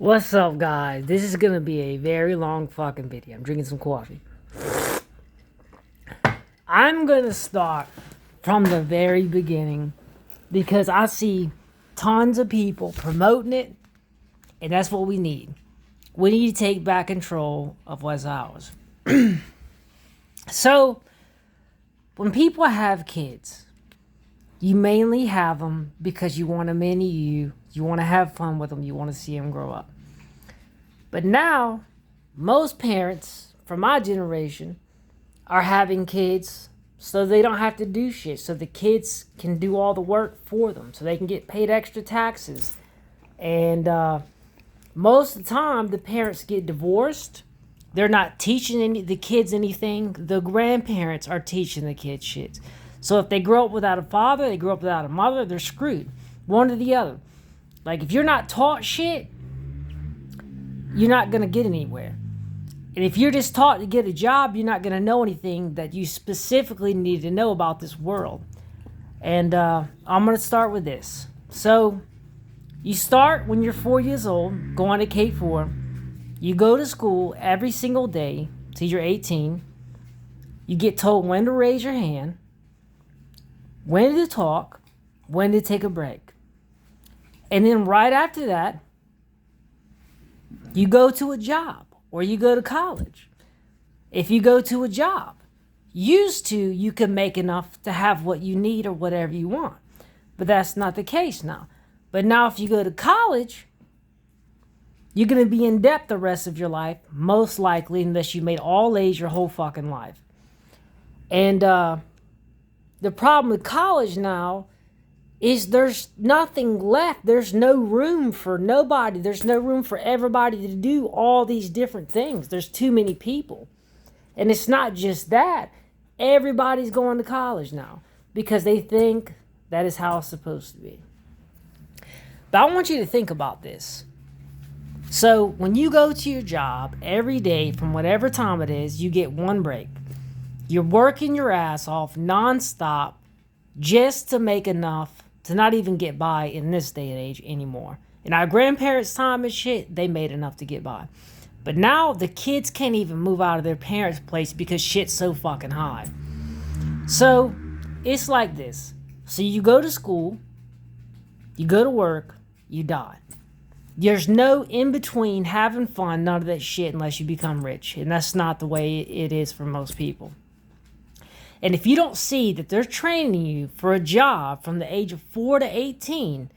What's up, guys? This is gonna be a very long fucking video. I'm drinking some coffee. I'm gonna start from the very beginning because I see tons of people promoting it, and that's what we need. We need to take back control of what's ours. So, when people have kids, you mainly have them because you want them into you. You want to have fun with them. You want to see them grow up. But now, most parents from my generation are having kids so they don't have to do shit. So the kids can do all the work for them. So they can get paid extra taxes. And most of the time, the parents get divorced. They're not teaching the kids anything. The grandparents are teaching the kids shit. So if they grow up without a father, they grow up without a mother, they're screwed. One or the other. Like, if you're not taught shit, you're not going to get anywhere. And if you're just taught to get a job, you're not going to know anything that you specifically need to know about this world. And I'm going to start with this. So, you start when you're 4 years old, going to K4. You go to school every single day till you're 18. You get told when to raise your hand, when to talk, when to take a break. And then right after that, you go to a job or you go to college. If you go to a job, used to you can make enough to have what you need or whatever you want. But that's not the case now. But now if you go to college, you're going to be in debt the rest of your life, most likely, unless you made all A's your whole fucking life. And the problem with college now is there's nothing left. There's no room for nobody. There's no room for everybody to do all these different things. There's too many people. And it's not just that. Everybody's going to college now because they think that is how it's supposed to be. But I want you to think about this. So when you go to your job every day from whatever time it is, you get one break. You're working your ass off nonstop just to make enough to not even get by in this day and age anymore. In our grandparents' time and shit, they made enough to get by. But now the kids can't even move out of their parents' place because shit's so fucking high. So it's like this. So you go to school, you go to work, you die. There's no in between having fun, none of that shit unless you become rich. And that's not the way it is for most people. And if you don't see that they're training you for a job from the age of 4 to 18,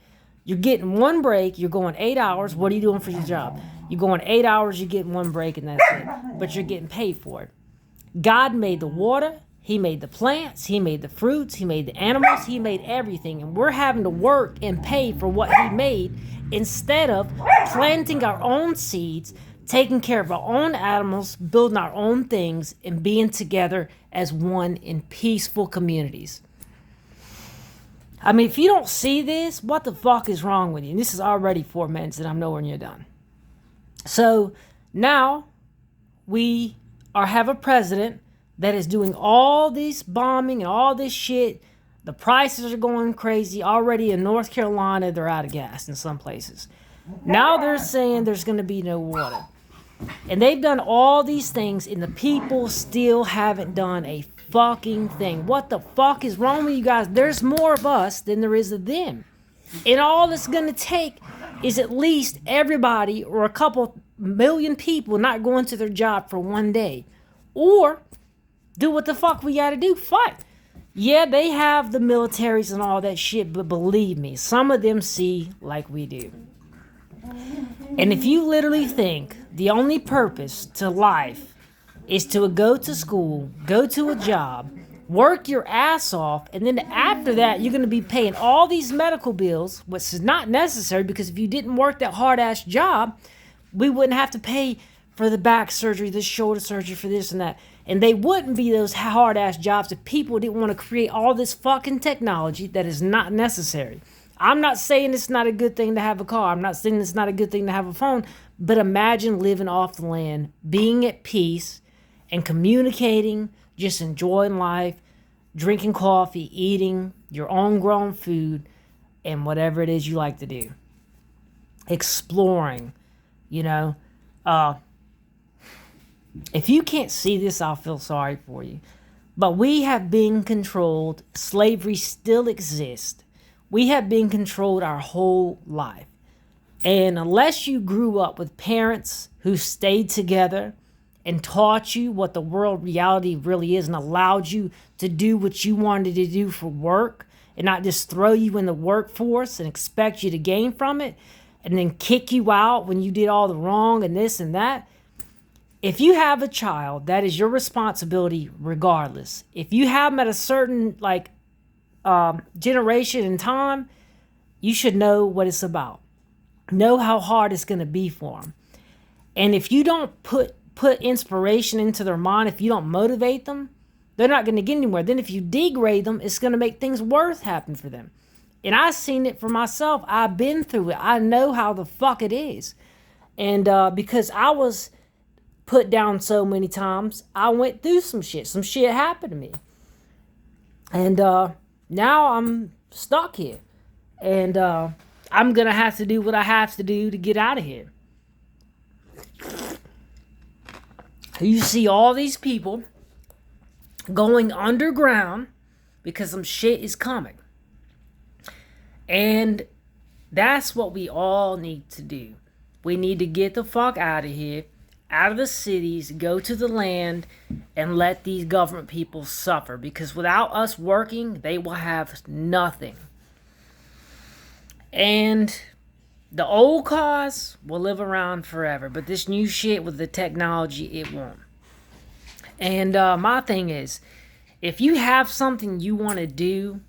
you're getting one break, you're going 8 hours. What are you doing for your job? You're going 8 hours, you're getting one break, and that's it. But you're getting paid for it. God made the water, He made the plants, He made the fruits, He made the animals, He made everything. And we're having to work and pay for what He made instead of planting our own seeds, taking care of our own animals, building our own things, and being together as one in peaceful communities. I mean, if you don't see this, what the fuck is wrong with you? And this is already 4 minutes and I'm nowhere near done. So now we have a president that is doing all this bombing and all this shit. The prices are going crazy. Already in North Carolina, they're out of gas in some places. Now they're saying there's going to be no water. And they've done all these things, and the people still haven't done a fucking thing. What the fuck is wrong with you guys? There's more of us than there is of them. And all it's going to take is at least everybody or a couple million people not going to their job for one day. Or do what the fuck we got to do. Fight. Yeah, they have the militaries and all that shit, but believe me, some of them see like we do. And if you literally think the only purpose to life is to go to school, go to a job, work your ass off, and then after that, you're going to be paying all these medical bills, which is not necessary because if you didn't work that hard-ass job, we wouldn't have to pay for the back surgery, the shoulder surgery, for this and that. And they wouldn't be those hard-ass jobs if people didn't want to create all this fucking technology that is not necessary. I'm not saying it's not a good thing to have a car. I'm not saying it's not a good thing to have a phone. But imagine living off the land, being at peace, and communicating, just enjoying life, drinking coffee, eating your own grown food, and whatever it is you like to do. Exploring, You know, uh, if you can't see this, I'll feel sorry for you. But we have been controlled. Slavery still exists. We have been controlled our whole life. And unless you grew up with parents who stayed together and taught you what the world reality really is and allowed you to do what you wanted to do for work and not just throw you in the workforce and expect you to gain from it and then kick you out when you did all the wrong and this and that. If you have a child, that is your responsibility regardless. If you have them at a certain generation in time, you should know what it's about. Know how hard it's going to be for them. And if you don't put inspiration into their mind, if you don't motivate them, they're not going to get anywhere. Then if you degrade them, it's going to make things worse happen for them. And I've seen it for myself. I've been through it. I know how the fuck it is. And because I was put down so many times, I went through some shit. Some shit happened to me. And now I'm stuck here. And I'm going to have to do what I have to do to get out of here. You see all these people going underground because some shit is coming. And that's what we all need to do. We need to get the fuck out of here, out of the cities, go to the land, and let these government people suffer. Because without us working, they will have nothing. And the old cars will live around forever. But this new shit with the technology, it won't. And my thing is, if you have something you want to do,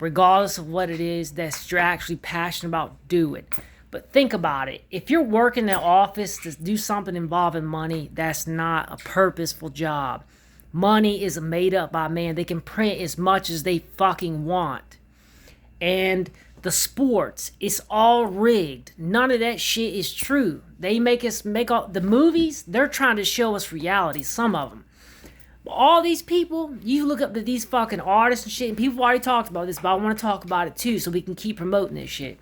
regardless of what it is that you're actually passionate about, do it. But think about it. If you're working in an office to do something involving money, that's not a purposeful job. Money is made up by man. They can print as much as they fucking want. And the sports, it's all rigged. None of that shit is true. They make all the movies, they're trying to show us reality, some of them. But all these people, you look up to these fucking artists and shit, and people already talked about this, but I want to talk about it too so we can keep promoting this shit.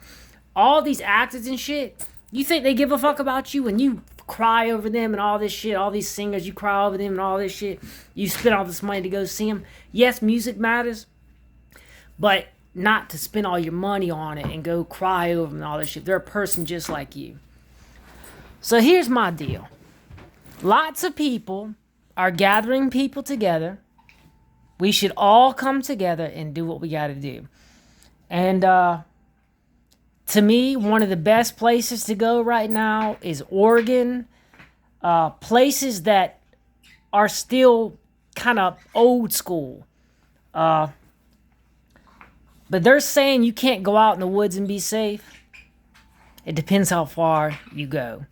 All these actors and shit, you think they give a fuck about you when you cry over them and all this shit? All these singers, you cry over them and all this shit. You spend all this money to go see them. Yes, music matters, but not to spend all your money on it and go cry over them and all this shit. They're a person just like you. So here's my deal. Lots of people are gathering people together. We should all come together and do what we got to do. And to me, one of the best places to go right now is Oregon. Places that are still kind of old school. But they're saying you can't go out in the woods and be safe. It depends how far you go.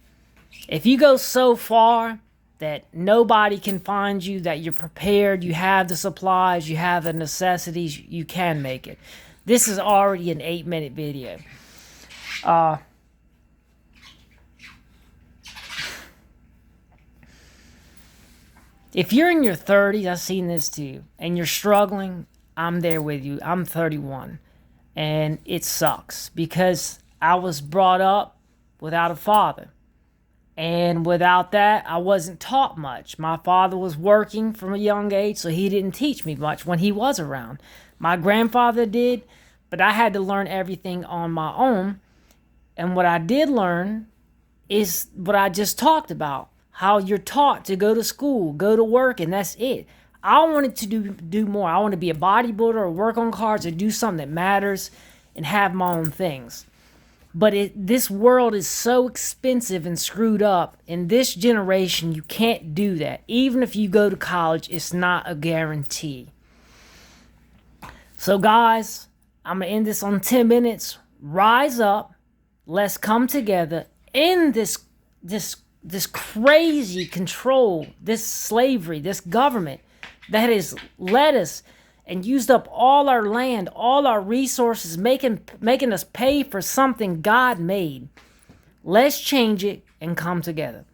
If you go so far that nobody can find you, that you're prepared, you have the supplies, you have the necessities, you can make it. This is already an 8-minute video. If you're in your 30s, I've seen this too, and you're struggling, I'm there with you. I'm 31, and it sucks because I was brought up without a father. And without that, I wasn't taught much. My father was working from a young age, so he didn't teach me much when he was around. My grandfather did, but I had to learn everything on my own. And what I did learn is what I just talked about. How you're taught to go to school, go to work, and that's it. I wanted to do more. I want to be a bodybuilder or work on cars or do something that matters and have my own things. But this world is so expensive and screwed up. In this generation, you can't do that. Even if you go to college, it's not a guarantee. So guys, I'm going to end this on 10 minutes. Rise up. Let's come together in this crazy control, this slavery, this government that has led us and used up all our land, all our resources, making us pay for something God made. Let's change it and come together.